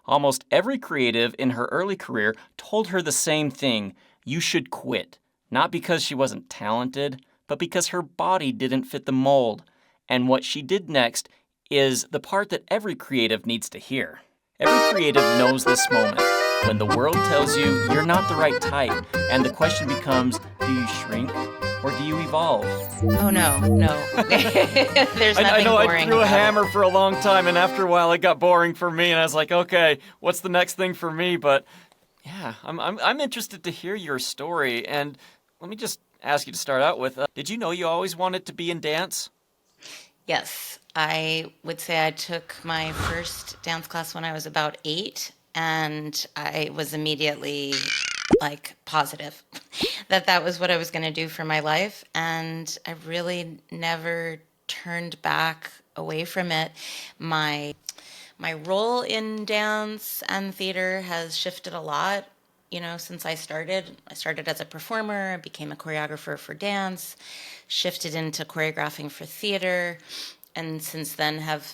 Almost every creative in her early career told her the same thing: you should quit. Not because she wasn't talented, but because her body didn't fit the mold. And what she did next is the part that every creative needs to hear. Every creative knows this moment when the world tells you you're not the right type, and the question becomes, do you shrink or do you evolve? Oh, no, no. There's I nothing know I boring threw a about it. hammer for a long time, and after a while it got boring for me, and I was like, okay, what's the next thing for me? But yeah, I'm interested to hear your story, and let me just ask you to start out with, did you know you always wanted to be in dance? Yes, I would say I took my first dance class when I was about 8, and I was immediately like positive that that was what I was going to do for my life, and I really never turned back away from it. My my role in dance and theater has shifted a lot, since I started. I started as a performer, became a choreographer for dance, shifted into choreographing for theater, and since then have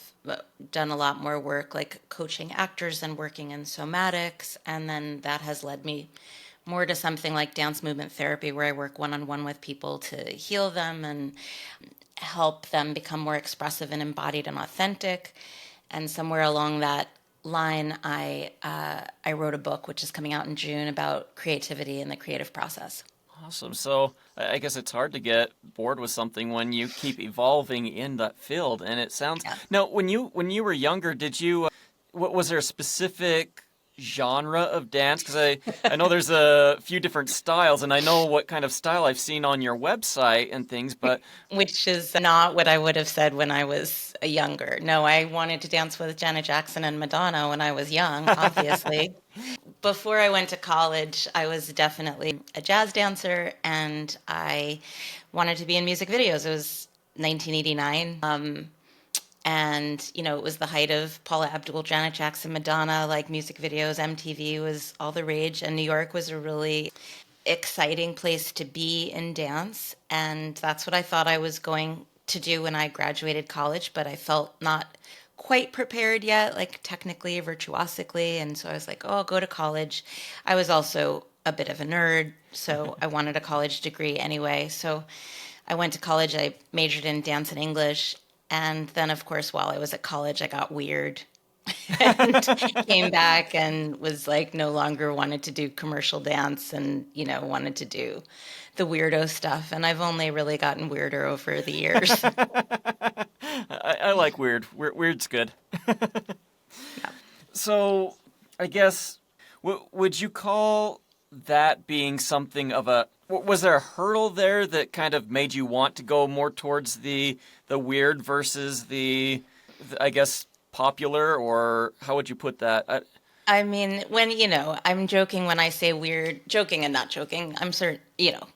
done a lot more work like coaching actors and working in somatics. And then that has led me more to something like dance movement therapy, where I work one on one with people to heal them and help them become more expressive and embodied and authentic. And somewhere along that line, I wrote a book which is coming out in June about creativity and the creative process. Awesome. So I guess it's hard to get bored with something when you keep evolving in that field. And it sounds Yeah. now when you were younger, did you was there a specific genre of dance? Because I know there's a few different styles, and I know what kind of style I've seen on your website and things. But Which is not what I would have said when I was younger. No, I wanted to dance with Janet Jackson and Madonna when I was young, obviously. Before I went to college, I was definitely a jazz dancer, and I wanted to be in music videos. It was 1989. And, it was the height of Paula Abdul, Janet Jackson, Madonna, like music videos. MTV was all the rage. And New York was a really exciting place to be in dance. And that's what I thought I was going to do when I graduated college, but I felt not quite prepared yet, like technically, virtuosically. And so I was like, oh, I'll go to college. I was also a bit of a nerd, so I wanted a college degree anyway. So I went to college, I majored in dance and English. And then, of course, while I was at college, I got weird and came back and was like no longer wanted to do commercial dance and, wanted to do the weirdo stuff. And I've only really gotten weirder over the years. I like weird. Weird's good. Yeah. So I guess would you call that being something of a was there a hurdle there that kind of made you want to go more towards the weird versus the I guess popular, or how would you put that? I mean, when, I'm joking when I say weird, joking and not joking. I'm certain,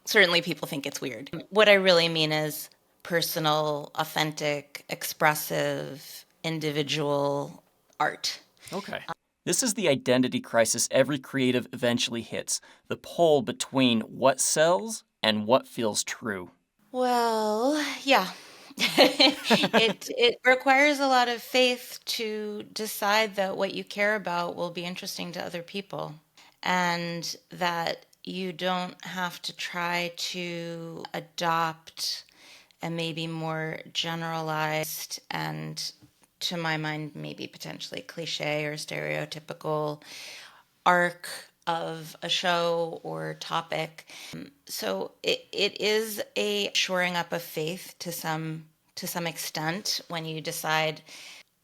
certainly people think it's weird. What I really mean is personal, authentic, expressive, individual art. Okay. This is the identity crisis every creative eventually hits, the pull between what sells and what feels true. Well, yeah. It requires a lot of faith to decide that what you care about will be interesting to other people, and that you don't have to try to adopt a maybe more generalized and, to my mind, maybe potentially cliche or stereotypical arc of a show or topic. So it is a shoring up of faith to some extent when you decide,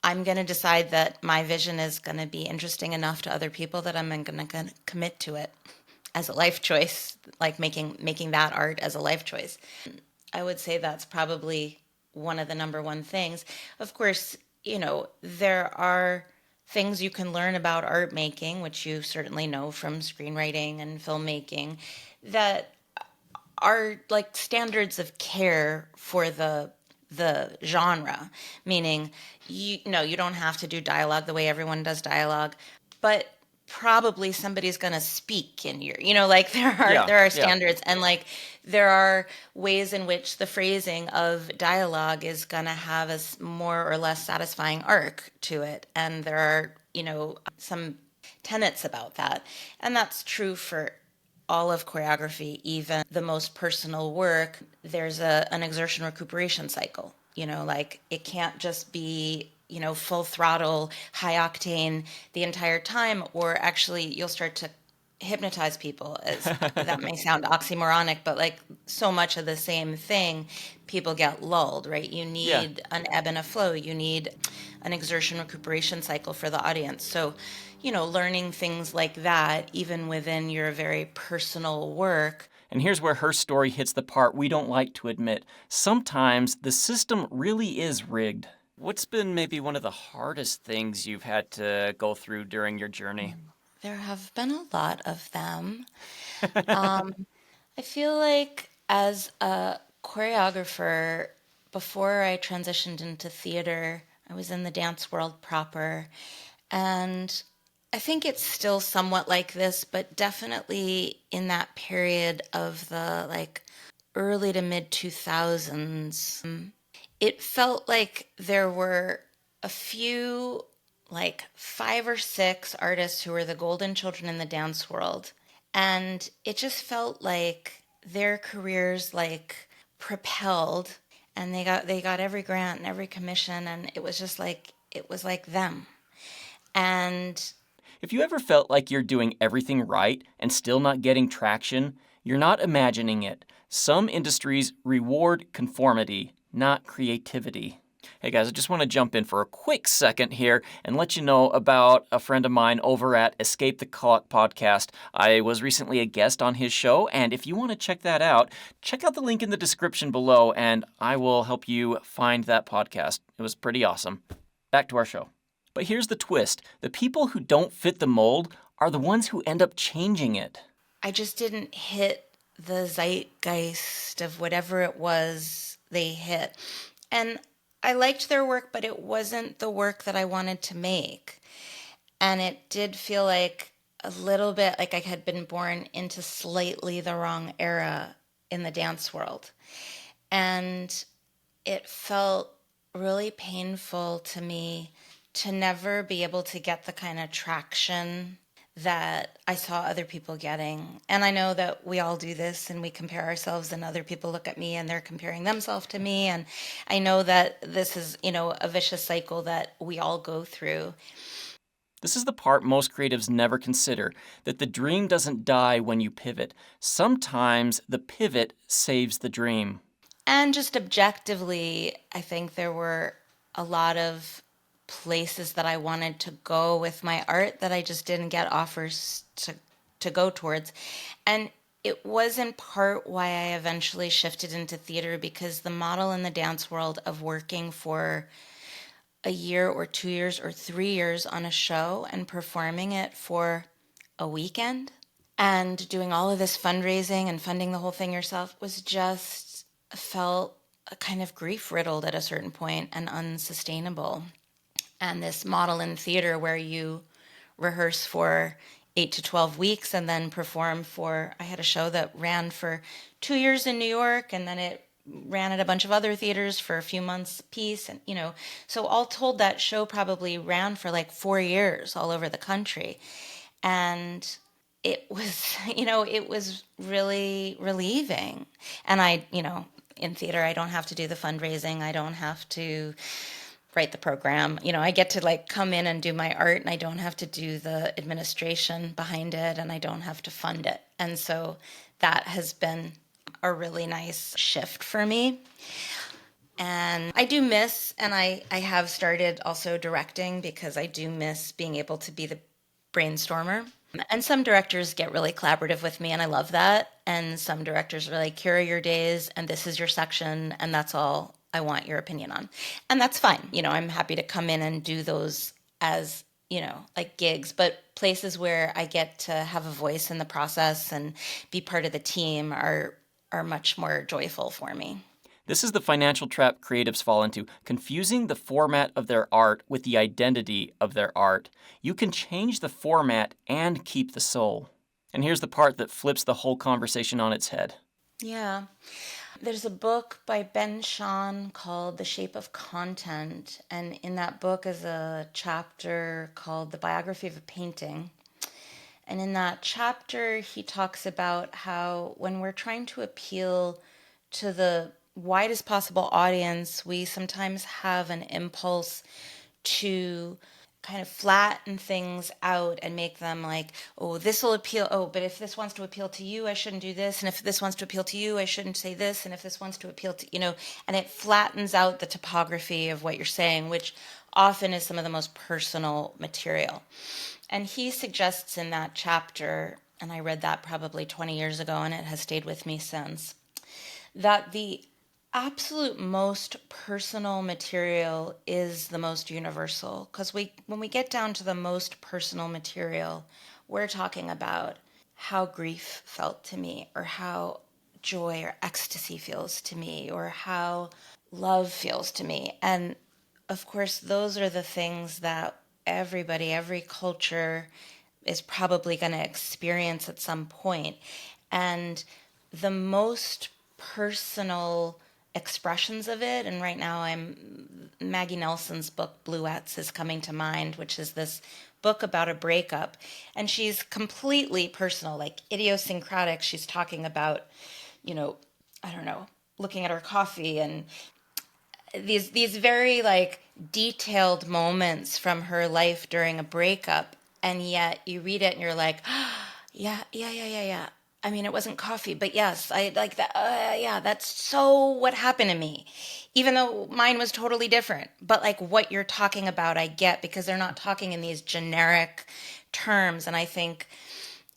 I'm going to decide that my vision is going to be interesting enough to other people that I'm going to commit to it as a life choice, like making that art as a life choice. I would say that's probably one of the number one things. Of course, there are things you can learn about art making, which you certainly know from screenwriting and filmmaking, that are like standards of care for the genre, meaning you don't have to do dialogue the way everyone does dialogue, but probably somebody's going to speak in your, like there are Yeah, there are yeah. standards, and like there are ways in which the phrasing of dialogue is going to have a more or less satisfying arc to it, and there are some tenets about that. And that's true for all of choreography, even the most personal work. There's an exertion recuperation cycle. Like it can't just be, full throttle, high octane the entire time, or actually you'll start to hypnotize people. As that may sound oxymoronic, but like so much of the same thing, people get lulled, right? You Yeah. need an ebb and a flow. You need an exertion recuperation cycle for the audience. So, learning things like that, even within your very personal work. And here's where her story hits the part we don't like to admit. Sometimes the system really is rigged. What's been maybe one of the hardest things you've had to go through during your journey? There have been a lot of them. I feel like as a choreographer, before I transitioned into theater, I was in the dance world proper. And I think it's still somewhat like this, but definitely in that period of the like early to mid 2000s, it felt like there were a few, like 5 or 6 artists who were the golden children in the dance world. And it just felt like their careers like propelled, and they got every grant and every commission, and it was like them. And If you ever felt like you're doing everything right and still not getting traction, you're not imagining it. Some industries reward conformity, not creativity. Hey guys, I just want to jump in for a quick second here and let you know about a friend of mine over at Escape the Clock podcast. I was recently a guest on his show, and if you want to check that out, check out the link in the description below, and I will help you find that podcast. It was pretty awesome. Back to our show. But here's the twist. The people who don't fit the mold are the ones who end up changing it. I just didn't hit the zeitgeist of whatever it was they hit. And I liked their work, but it wasn't the work that I wanted to make. And it did feel like a little bit like I had been born into slightly the wrong era in the dance world. And it felt really painful to me to never be able to get the kind of traction that I saw other people getting. And I know that we all do this and we compare ourselves, and other people look at me and they're comparing themselves to me. And I know that this is, a vicious cycle that we all go through. This is the part most creatives never consider, that the dream doesn't die when you pivot. Sometimes the pivot saves the dream. And just objectively, I think there were a lot of places that I wanted to go with my art that I just didn't get offers to go towards. And it was in part why I eventually shifted into theater, because the model in the dance world of working for a year or 2 years or 3 years on a show and performing it for a weekend and doing all of this fundraising and funding the whole thing yourself was just felt kind of grief riddled at a certain point and unsustainable. And this model in theater where you rehearse for 8 to 12 weeks and then perform for, I had a show that ran for 2 years in New York, and then it ran at a bunch of other theaters for a few months apiece. And, so all told, that show probably ran for like 4 years all over the country. And it was, it was really relieving. And in theater, I don't have to do the fundraising. I don't have to write the program. I get to like come in and do my art, and I don't have to do the administration behind it, and I don't have to fund it. And so that has been a really nice shift for me. And I do miss, and I have started also directing, because I do miss being able to be the brainstormer. And some directors get really collaborative with me, and I love that. And some directors are like, here are your days, and this is your section, and that's all I want your opinion on. And that's fine. I'm happy to come in and do those as, like gigs, but places where I get to have a voice in the process and be part of the team are much more joyful for me. This is the financial trap creatives fall into, confusing the format of their art with the identity of their art. You can change the format and keep the soul. And here's the part that flips the whole conversation on its head. Yeah. There's a book by Ben Shahn called The Shape of Content. And in that book is a chapter called The Biography of a Painting. And in that chapter, he talks about how when we're trying to appeal to the widest possible audience, we sometimes have an impulse to kind of flatten things out and make them like, oh, this will appeal. Oh, but if this wants to appeal to you, I shouldn't do this. And if this wants to appeal to you, I shouldn't say this. And if this wants to appeal to, and it flattens out the topography of what you're saying, which often is some of the most personal material. And he suggests in that chapter, and I read that probably 20 years ago and it has stayed with me since, that the absolute most personal material is the most universal. Because when we get down to the most personal material, we're talking about how grief felt to me, or how joy or ecstasy feels to me, or how love feels to me. And of course, those are the things that everybody, every culture is probably going to experience at some point. And the most personal expressions of it, and right now Maggie Nelson's book Bluets is coming to mind, which is this book about a breakup, and she's completely personal, like idiosyncratic. She's talking about, I don't know, looking at her coffee, and these very like detailed moments from her life during a breakup, and yet you read it and you're like, yeah, yeah, yeah, yeah, yeah. I mean, it wasn't coffee, but yes, I like that. Yeah, that's so what happened to me, even though mine was totally different. But like what you're talking about, I get, because they're not talking in these generic terms. And I think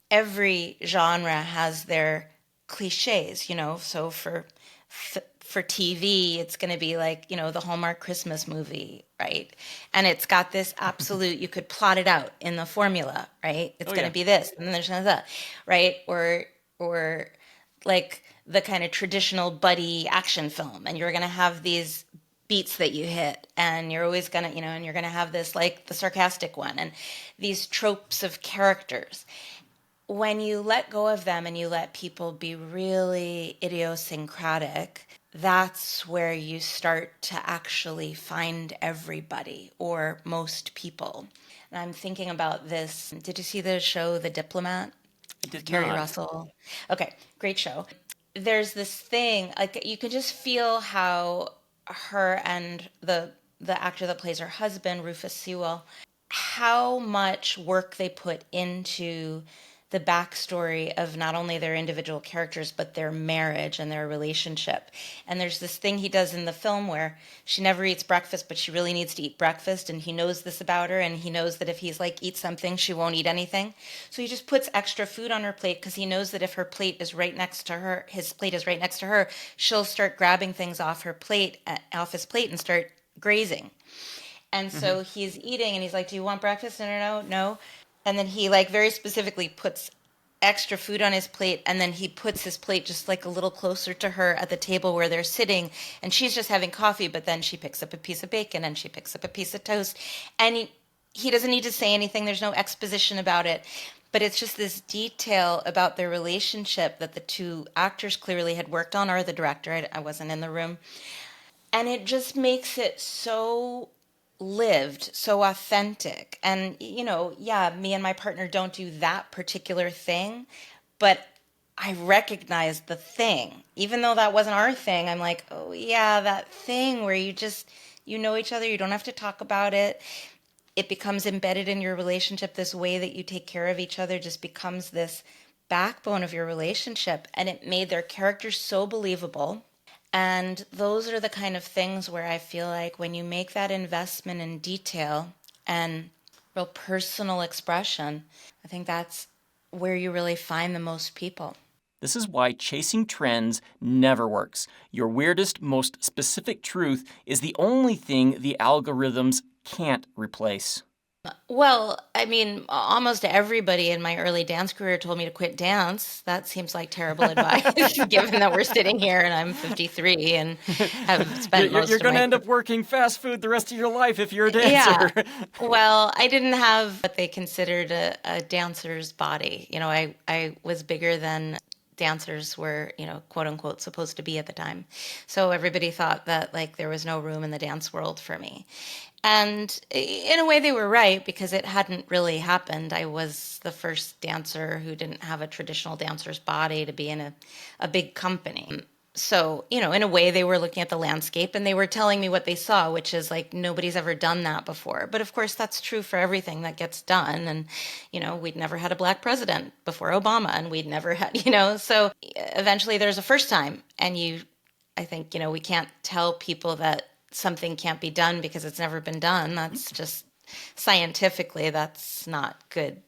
every genre has their cliches, So for TV, it's going to be like, the Hallmark Christmas movie, right? And it's got this absolute, you could plot it out in the formula, right? It's Oh, going yeah. to be this, and then there's that, right? Or like the kind of traditional buddy action film, and you're going to have these beats that you hit, and you're always going to, and you're going to have this like the sarcastic one, and these tropes of characters. When you let go of them and you let people be really idiosyncratic, that's where you start to actually find everybody or most people. And I'm thinking about this. Did you see the show The Diplomat I with did Kerry not. Russell? Okay, great show. There's this thing, like you can just feel how her and the actor that plays her husband, Rufus Sewell, how much work they put into the backstory of not only their individual characters, but their marriage and their relationship. And there's this thing he does in the film where she never eats breakfast, but she really needs to eat breakfast. And he knows this about her. And he knows that if he's like, eat something, she won't eat anything. So he just puts extra food on her plate because he knows that if her plate is right next to her, his plate is right next to her, she'll start grabbing things off her plate, off his plate, and start grazing. And Hmm. so he's eating and he's like, do you want breakfast? No, no, no, no. And then he like very specifically puts extra food on his plate, and then he puts his plate just like a little closer to her at the table where they're sitting, and she's just having coffee, but then she picks up a piece of bacon and she picks up a piece of toast, and he doesn't need to say anything. There's no exposition about it. But it's just this detail about their relationship that the two actors clearly had worked on, or the director. I wasn't in the room. And it just makes it so lived, so authentic. And, yeah, me and my partner don't do that particular thing, but I recognize the thing. Even though that wasn't our thing, I'm like, oh, yeah, that thing where you know each other, you don't have to talk about it. It becomes embedded in your relationship. This way that you take care of each other just becomes this backbone of your relationship. And it made their characters so believable, and those are the kind of things where I feel like when you make that investment in detail and real personal expression, I think that's where you really find the most people. This is why chasing trends never works. Your weirdest, most specific truth is the only thing the algorithms can't replace. Well, I mean, almost everybody in my early dance career told me to quit dance. That seems like terrible advice, given that we're sitting here and I'm 53 and have you're spent you're, you're most of going to my end up working fast food the rest of your life if you're a yeah. dancer. Well, I didn't have what they considered a dancer's body. I was bigger than dancers were, quote unquote, supposed to be at the time. So everybody thought that like there was no room in the dance world for me. And in a way, they were right because it hadn't really happened. I was the first dancer who didn't have a traditional dancer's body to be in a big company. So, in a way, they were looking at the landscape and they were telling me what they saw, which is like nobody's ever done that before. But of course, that's true for everything that gets done. And, we'd never had a black president before Obama, and we'd never had, so eventually there's a first time. And I think, we can't tell people that something can't be done because it's never been done. That's just scientifically, that's not good,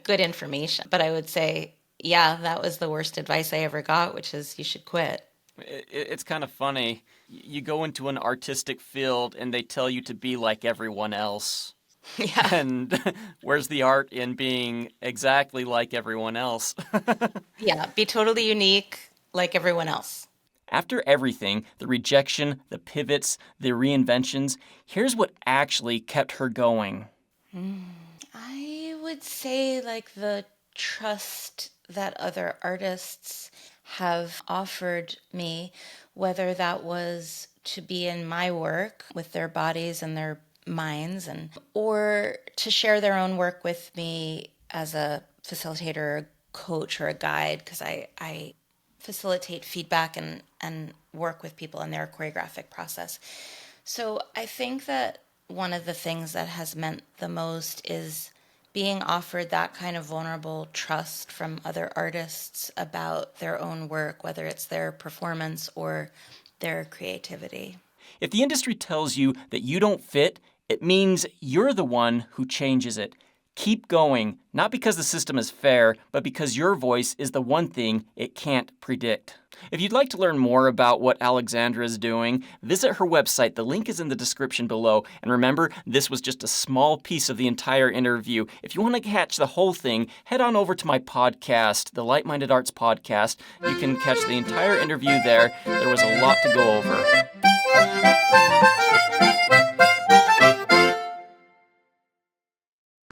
good information. But I would say, yeah, that was the worst advice I ever got, which is you should quit. It's kind of funny. You go into an artistic field and they tell you to be like everyone else. Yeah. And where's the art in being exactly like everyone else? Yeah, be totally unique like everyone else. After everything, the rejection, the pivots, the reinventions, here's what actually kept her going. I would say like the trust that other artists have offered me, whether that was to be in my work with their bodies and their minds, or to share their own work with me as a facilitator, a coach, or a guide, because I facilitate feedback and work with people in their choreographic process. So I think that one of the things that has meant the most is being offered that kind of vulnerable trust from other artists about their own work, whether it's their performance or their creativity. If the industry tells you that you don't fit, it means you're the one who changes it. Keep going, not because the system is fair, but because your voice is the one thing it can't predict. If you'd like to learn more about what Alexandra is doing, visit her website. The link is in the description below. And remember, this was just a small piece of the entire interview. If you want to catch the whole thing, head on over to my podcast, the Light-Minded Arts Podcast. You can catch the entire interview there. There was a lot to go over.